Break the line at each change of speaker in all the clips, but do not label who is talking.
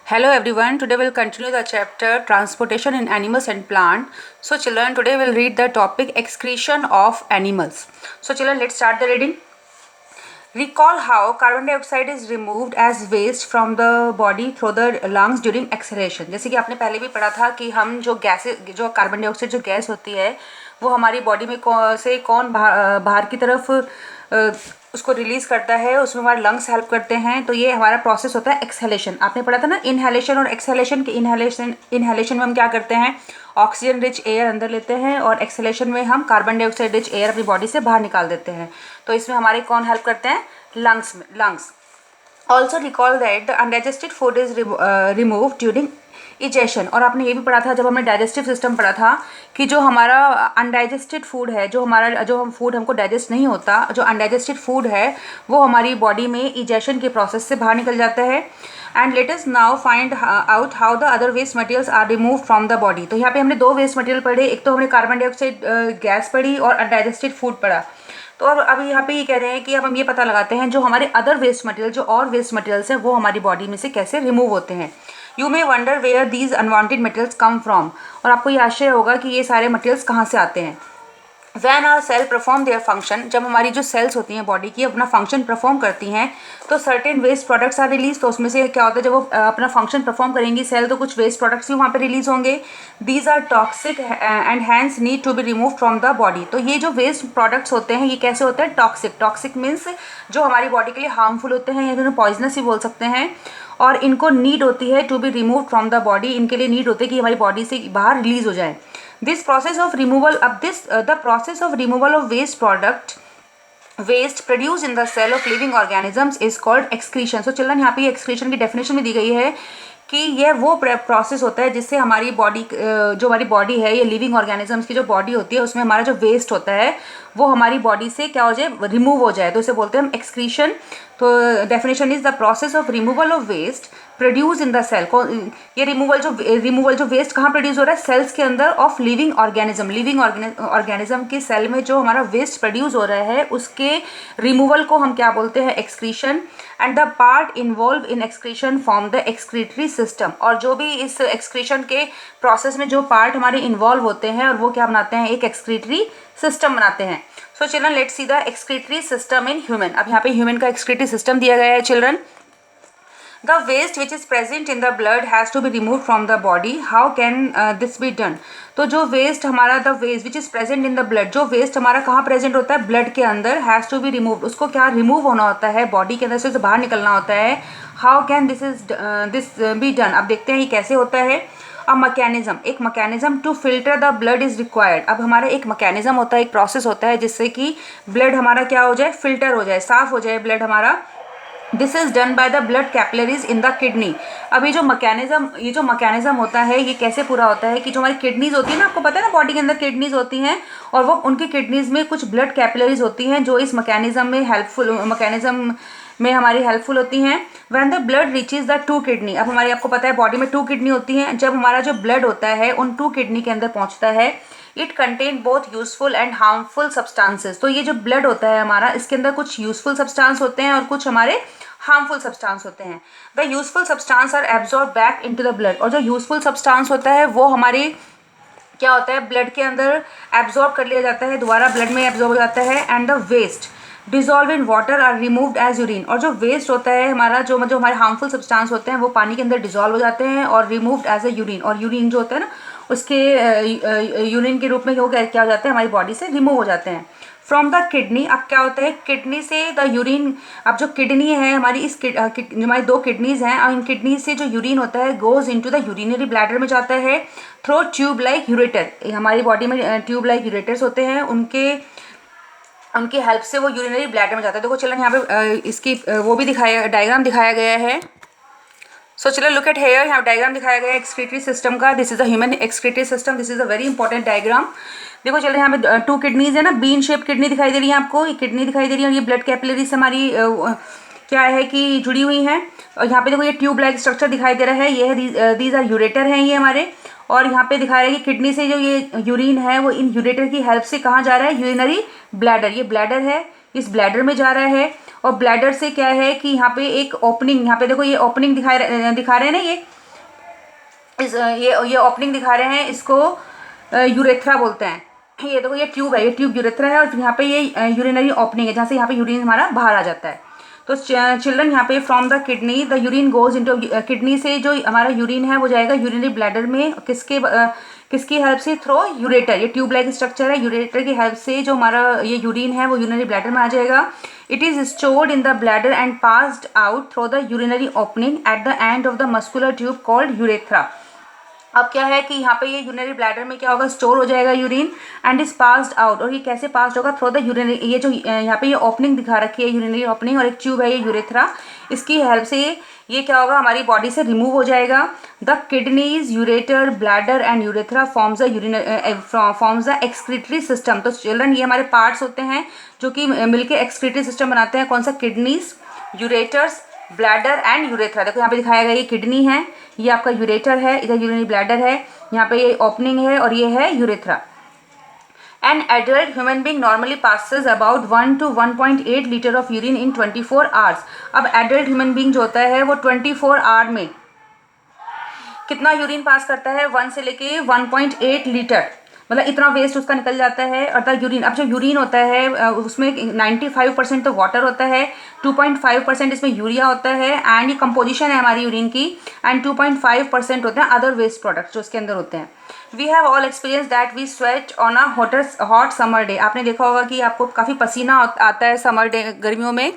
Hello everyone, today we'll continue the chapter Transportation in Animals and Plant. So children, today we'll read the topic Excretion of Animals. So children, let's start the reading. Recall how carbon dioxide is removed as waste from the body through the lungs during exhalation. जैसे कि आपने पहले भी पढ़ा था कि हम जो गैसेज जो कार्बन डाइऑक्साइड जो गैस होती है वो हमारी बॉडी में से कौन बाहर की तरफ उसको रिलीज़ करता है, उसमें हमारे लंग्स हेल्प करते हैं। तो ये हमारा प्रोसेस होता है एक्सहेलेशन। आपने पढ़ा था ना इनहेलेशन और एक्सहेलेशन के। इनहेलेशन में हम क्या करते हैं, ऑक्सीजन रिच एयर अंदर लेते हैं और एक्सहेलेशन में हम कार्बन डाइऑक्साइड रिच एयर अपनी बॉडी से बाहर निकाल देते हैं। तो इसमें हमारे कौन हेल्प करते हैं, lungs. Also recall that the undigested food is remove during egestion. और आपने ये भी पढ़ा था जब हमने डाइजेस्टिव सिस्टम पढ़ा था कि जो हमारा अनडाइजेस्टेड फूड है, जो हम फूड हमको डाइजेस्ट नहीं होता, जो अनडाइजेस्टेड फूड है वो हमारी बॉडी में इजेशन के प्रोसेस से बाहर निकल जाता है। And let us now find out how the other waste materials are remove from the body. तो यहाँ पे हमने दो वेस्ट मटेरियल पढ़े, एक तो हमने कार्बन डाइऑक्साइड गैस पढ़ी और अनडाइजेस्टेड फूड पढ़ा। तो अब यहाँ पे ये कह रहे हैं कि अब हम ये पता लगाते हैं जो हमारे अदर वेस्ट मटेरियल, जो और वेस्ट मटेरियल्स हैं वो हमारी बॉडी में से कैसे रिमूव होते हैं। You may wonder where these unwanted materials come from. और आपको ये आश्चर्य होगा कि ये सारे मटेरियल्स कहाँ से आते हैं। When our cell perform their function, जब हमारी जो सेल्स होती हैं बॉडी की अपना फंक्शन परफॉर्म करती हैं तो certain waste products are release. तो उसमें से क्या होता है, जब वो अपना फंक्शन परफॉर्म करेंगी सेल तो कुछ वेस्ट प्रोडक्ट्स भी वहाँ पे रिलीज होंगे। These are toxic and hence need to be remove from the body. तो ये जो वेस्ट प्रोडक्ट्स होते हैं ये कैसे होते हैं, टॉक्सिक मीन्स जो हमारी बॉडी के लिए हार्मफुल होते हैं या फिर पॉइजनस ही बोल सकते हैं। और इनको नीड होती है to be remove from the body, इनके लिए नीड होती है कि हमारी बॉडी से बाहर रिलीज हो जाए। This process of removal of the process of removal of waste produced in the cell of living organisms is called excretion. So children, यहाँ पे excretion की definition में दी गई है कि यह वो प्रोसेस होता है जिससे हमारी बॉडी, जो हमारी बॉडी है, ये लिविंग ऑर्गेनिजम्स की जो बॉडी होती है उसमें हमारा जो वेस्ट होता है वो हमारी बॉडी से क्या हो जाए, रिमूव हो जाए। तो इसे बोलते हैं हम एक्सक्रीशन। तो definition is the process of removal of waste produce in the cell. ये रिमूवल जो वेस्ट कहाँ प्रोड्यूस हो रहा है, सेल्स के अंदर ऑफ लिविंग ऑर्गेनिज्म के सेल में जो हमारा वेस्ट प्रोड्यूस हो रहा है उसके रिमूवल को हम क्या बोलते हैं, excretion. And the part involve in excretion form the excretory system. और जो भी इस एक्सक्रीशन के प्रोसेस में जो पार्ट हमारे इन्वॉल्व होते हैं और वो क्या बनाते हैं, एक एक्सक्रीटरी सिस्टम बनाते हैं। So children, let's see the excretory system in human. अब यहाँ पे ह्यूमन का एक्सक्रीटरी सिस्टम दिया गया है children. The waste which is present in the blood has to be removed from the body. How can this be done? तो जो waste हमारा, the waste which is present in the blood, जो waste हमारा कहाँ present होता है, blood के अंदर, हैज़ टू बी रिमूव्ड। उसको क्या रिमूव होना होता है, बॉडी के अंदर से बाहर निकलना होता है। How can this be done. अब देखते हैं ये कैसे होता है। एक mechanism to filter the blood is required. अब हमारा एक मैकेनिज्म होता है, एक प्रोसेस होता है जिससे कि ब्लड हमारा क्या हो जाए, फिल्टर हो जाए, साफ हो जाए ब्लड हमारा। This is done by the blood capillaries in the kidney. अब ये जो मैकेनिज्म होता है ये कैसे पूरा होता है कि जो हमारी किडनीज होती है ना, आपको पता है ना बॉडी के अंदर किडनीज होती हैं और वो उनकी किडनीज में कुछ ब्लड कैपिलरीज होती हैं जो इस मैकेनिज्म में हमारी हेल्पफुल होती हैं। When the blood reaches the two kidney. अब हमारी, आपको पता है बॉडी में 2 किडनी होती हैं। जब हमारा जो ब्लड होता है उन 2 किडनी के अंदर पहुंचता है, it contain both useful and harmful substances. तो ये जो ब्लड होता है हमारा, इसके अंदर कुछ यूजफुल सब्सटेंस होते हैं और कुछ हमारे हार्मफुल सब्सटेंस होते हैं। The useful substance are absorb back into the blood. और जो यूजफुल सब्सटेंस होता है वो हमारी क्या होता है, ब्लड के अंदर एब्जॉर्ब कर लिया जाता है, दोबारा ब्लड में एब्जॉर्ब हो जाता है। And the waste dissolve in water are removed as urine. और जो वेस्ट होता है हमारा, जो हमारे हार्मफुल सब्सटेंस होते हैं वो पानी के अंदर डिजॉल्व हो जाते हैं और रिमूव्ड एज ए यूरिन। और यूरिन जो होता है ना, उसके यूरिन के रूप में वो क्या हो जाते हैं, हमारी बॉडी से रिमूव हो जाते हैं फ्रॉम द किडनी। अब क्या होता है, किडनी से द यूरिन, अब जो किडनी है हमारी, इस जो हमारी 2 किडनीज हैं, और इन किडनी से जो यूरिन होता है goes into the urinary bladder में जाता है थ्रू ट्यूब लाइक यूरेटर। हमारी बॉडी में ट्यूब लाइक यूरेटर्स होते हैं, उनकी हेल्प से वो यूरिनरी ब्लैडर में जाता है। देखो चलन यहाँ पे इसकी वो भी डायग्राम दिखाया गया है। सो चलो लुक एट हेयर, यहाँ डायग्राम दिखाया गया है एक्सक्रीटरी सिस्टम का। This is the human excretory system, this is a very important diagram. देखो चलो यहाँ पे 2 किडनीज है ना, बीन शेप किडनी दिखाई दे रही है आपको, ये किडनी दिखाई दे रही है और ये ब्लड कैपिलरी से हमारी क्या है कि जुड़ी हुई हैं। और यहाँ पे देखो ये ट्यूब लाइक स्ट्रक्चर दिखाई दे रहा है, ये है दीज आर यूरेटर हैं ये हमारे। और यहाँ पे दिखा रहा है कि किडनी से जो ये यूरिन है वो इन यूरेटर की हेल्प से कहाँ जा रहा है, यूरिनरी ब्लैडर। ये ब्लैडर है, इस ब्लैडर में जा रहा है। और ब्लैडर से क्या है कि यहाँ पे एक ओपनिंग, यहाँ पे देखो ये ओपनिंग दिखा रहे हैं ना, ये ये ओपनिंग दिखा रहे हैं, इसको यूरेथ्रा बोलते हैं। ये देखो, ये ट्यूब है, ये ट्यूब यूरेथ्रा है, और यहाँ पे ये यूरिनरी ओपनिंग है जहाँ से यहाँ पे यूरिन हमारा बाहर आ जाता है। तो चिल्ड्रन यहाँ पे from the kidney the urine goes into, kidney से जो हमारा यूरिन है वो जाएगा यूरिनरी ब्लैडर में, किसकी हेल्प से? Through ureter. ये ट्यूब लाइक स्ट्रक्चर है, यूरेटर की हेल्प से जो हमारा ये यूरिन है वो यूरिनरी ब्लैडर में आ जाएगा। It is stored in the bladder and passed out through the urinary opening at the end of the muscular tube called urethra. अब क्या है कि यहाँ पे ये यूरिनरी ब्लैडर में क्या होगा? स्टोर हो जाएगा urine and is passed out. और ये कैसे पास्ड होगा? थ्रू द यूरिनरी, ये जो यहाँ पे ये ओपनिंग दिखा रखी है यूरिनरी ओपनिंग, और एक ट्यूब है ये यूरेथ्रा, इसकी हेल्प से ये क्या होगा? हमारी बॉडी से रिमूव हो जाएगा। The kidneys, ureter, bladder and urethra forms the excretory system. तो चिल्ड्रन ये हमारे पार्ट्स होते हैं जो कि मिलके एक्सक्रीटरी सिस्टम बनाते हैं। कौन सा? Kidneys, ureters, bladder and urethra. देखो यहाँ पे दिखाया गया, ये किडनी है, ये आपका यूरेटर है, इधर यूरिनरी ब्लैडर है, यहाँ पे ये ओपनिंग है, और ये है urethra. An adult human being normally passes about 1 to 1.8 litre of urine in 24 hours. अब एडल्ट ह्यूमन बींग जो होता है वो 24 आवर में कितना यूरिन पास करता है? 1 से लेके 1.8 लीटर, मतलब इतना वेस्ट उसका निकल जाता है। और द यूरिन, अब जो यूरिन होता है उसमें 95% तो वाटर होता है, 2.5% इसमें यूरिया होता है, एंड ये कंपोजिशन है हमारी यूरिन की, एंड 2.5% होते हैं अदर वेस्ट प्रोडक्ट्स जो उसके अंदर होते हैं। We have all experience that we sweat on a hot summer day. आपने देखा होगा कि आपको काफ़ी पसीना आता है समर डे, गर्मियों में।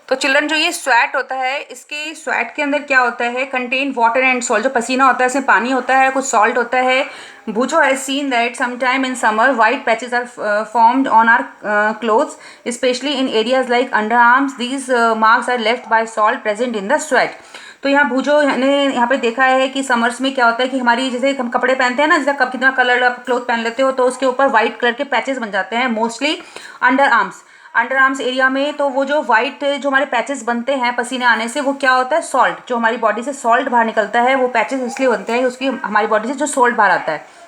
तो चिल्ड्रन जो ये स्वेट होता है, इसके स्वेट के अंदर क्या होता है? Contain water and salt. जो पसीना होता है इसमें पानी होता है, कुछ सॉल्ट होता है। Bhujo has seen that sometime in summer white patches are formed on our clothes specially in areas like under arms. These marks are left by salt present in the sweat. तो यहाँ भूजो ने यहाँ पे देखा है कि समर्स में क्या होता है कि हमारी जैसे हम कपड़े पहनते हैं ना, जैसे कब कितना कलर आप क्लोथ पहन लेते हो तो उसके ऊपर वाइट कलर के पैचेस बन जाते हैं, मोस्टली अंडर आर्म्स एरिया में। तो वो जो वाइट जो हमारे पैचेस बनते हैं पसीने आने से, वो क्या होता है? सॉल्ट। जो हमारी बॉडी से सॉल्ट बाहर निकलता है, वो पैचेस इसलिए बनते हैं उसकी हमारी बॉडी से जो सॉल्ट बाहर आता है।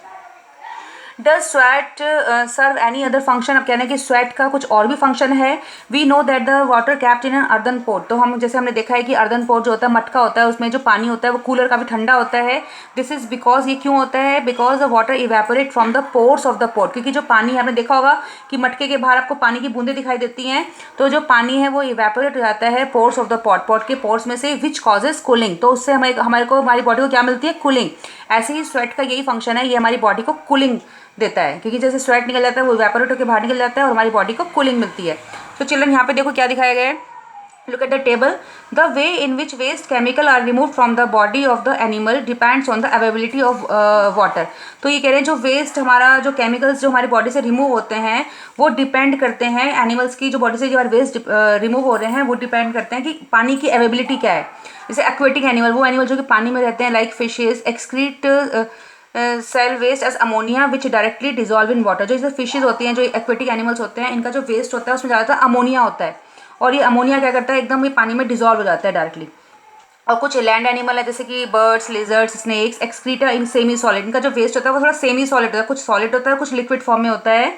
Does sweat serve any other function? अब कहने कि स्वेट का कुछ और भी फंक्शन है। We know that the water kept in an earthen pot. तो हम जैसे हमने देखा है कि अर्दन पोट जो होता है, मटका होता है, उसमें जो पानी होता है वो कूलर काफ़ी ठंडा होता है। दिस इज बिकॉज, ये क्यों होता है? Because the water evaporate from the pores of the pot. क्योंकि जो पानी, आपने देखा होगा कि मटके के बाहर आपको पानी की बूंदें दिखाई देती हैं, तो जो पानी है वो इवेपोरेट हो जाता है pores of the pot, pot के पोर्स में से, विच कॉजेज कूलिंग। तो उससे हमारे बॉडी को क्या मिलती है? कूलिंग। ऐसे ही स्वेट का यही फंक्शन है, ये हमारी बॉडी को कूलिंग देता है, क्योंकि जैसे स्वेट निकल जाता है वो इवेपोरेट होकर बाहर निकल जाता है और हमारी बॉडी को कूलिंग मिलती है। तो चिल्ड्रन यहाँ पे देखो क्या दिखाया गया है, look at the table. The way in which waste chemical are remove from the body of the animal depends on the availability of water. तो ये कह रहे हैं जो वेस्ट हमारा, जो केमिकल्स जो हमारी बॉडी से रिमूव होते हैं वो डिपेंड करते हैं, एनिमल्स की जो बॉडी से जो वेस्ट रिमूव हो रहे हैं वो डिपेंड करते हैं कि पानी की अवेलेबिलिटी क्या है। जैसे एक्वेटिक एनिमल, वो एनिमल जो कि पानी में रहते हैं, like fishes, excrete cell waste as ammonia which directly dissolve in water. जो जैसे फिशेज होती हैं, जो एक्वेटिक एनिमल्स होते हैं, इनका जो वेस्ट होता है उसमें ज़्यादातर अमोनिया होता है, और ये अमोनिया क्या करता है? एकदम ये पानी में डिजॉल्व हो जाता है डायरेक्टली। और कुछ लैंड एनिमल है जैसे कि birds, lizards, snakes, excreta in semi solid. इनका जो वेस्ट होता है वो थोड़ा सेमी सॉलिड होता है, कुछ सॉलिड होता है, कुछ लिक्विड फॉर्म में होता है।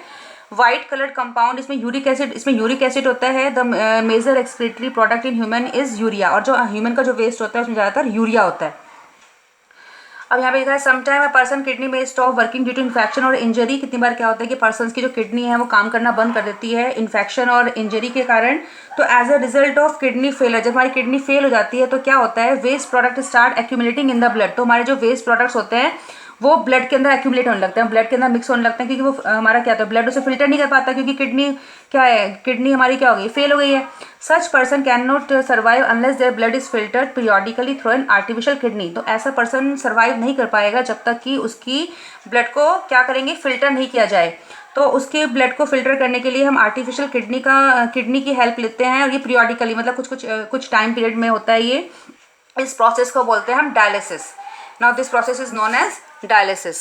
वाइट कलर्ड कंपाउंड, इसमें यूरिक एसिड होता है। The major excretory product in human is urea. और जो ह्यूमन का जो वेस्ट होता है उसमें ज़्यादातर यूरिया होता है। अब यहाँ पे लिखा है sometime a person kidney may stop working due to infection or injury. कितनी बार क्या होता है कि पर्सन की जो किडनी है वो काम करना बंद कर देती है इन्फेक्शन और इंजरी के कारण। तो as a result of kidney failure, जब हमारी किडनी फेल हो जाती है तो क्या होता है? Waste product start accumulating in the blood. तो हमारे जो वेस्ट प्रोडक्ट्स होते हैं वो ब्लड के अंदर एक्यूमुलेट होने लगते हैं, ब्लड के अंदर मिक्स होने लगते हैं, क्योंकि वो हमारा क्या होता है? ब्लड उसे फिल्टर नहीं कर पाता, क्योंकि किडनी क्या है? किडनी हमारी क्या हो गई? फेल हो गई है। Such person can not survive unless their blood is filtered periodically through an artificial kidney. तो ऐसा पर्सन सर्वाइव नहीं कर पाएगा जब तक कि उसकी ब्लड को क्या करेंगे? फिल्टर नहीं किया जाए। तो उसके ब्लड को फिल्टर करने के लिए हम आर्टिफिशियल किडनी की हेल्प लेते हैं, और ये पीरियडिकली, मतलब कुछ टाइम पीरियड में होता है ये। इस प्रोसेस को बोलते हैं हम dialysis. Now this process is known as dialysis.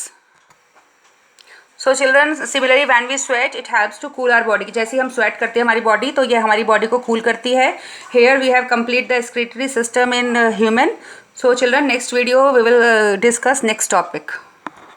So children, similarly when we sweat it helps to cool our body. जैसे हम sweat करते हैं हमारी body, तो ये हमारी body को cool करती है। Here we have complete the excretory system in human. So children, next video we will discuss next topic.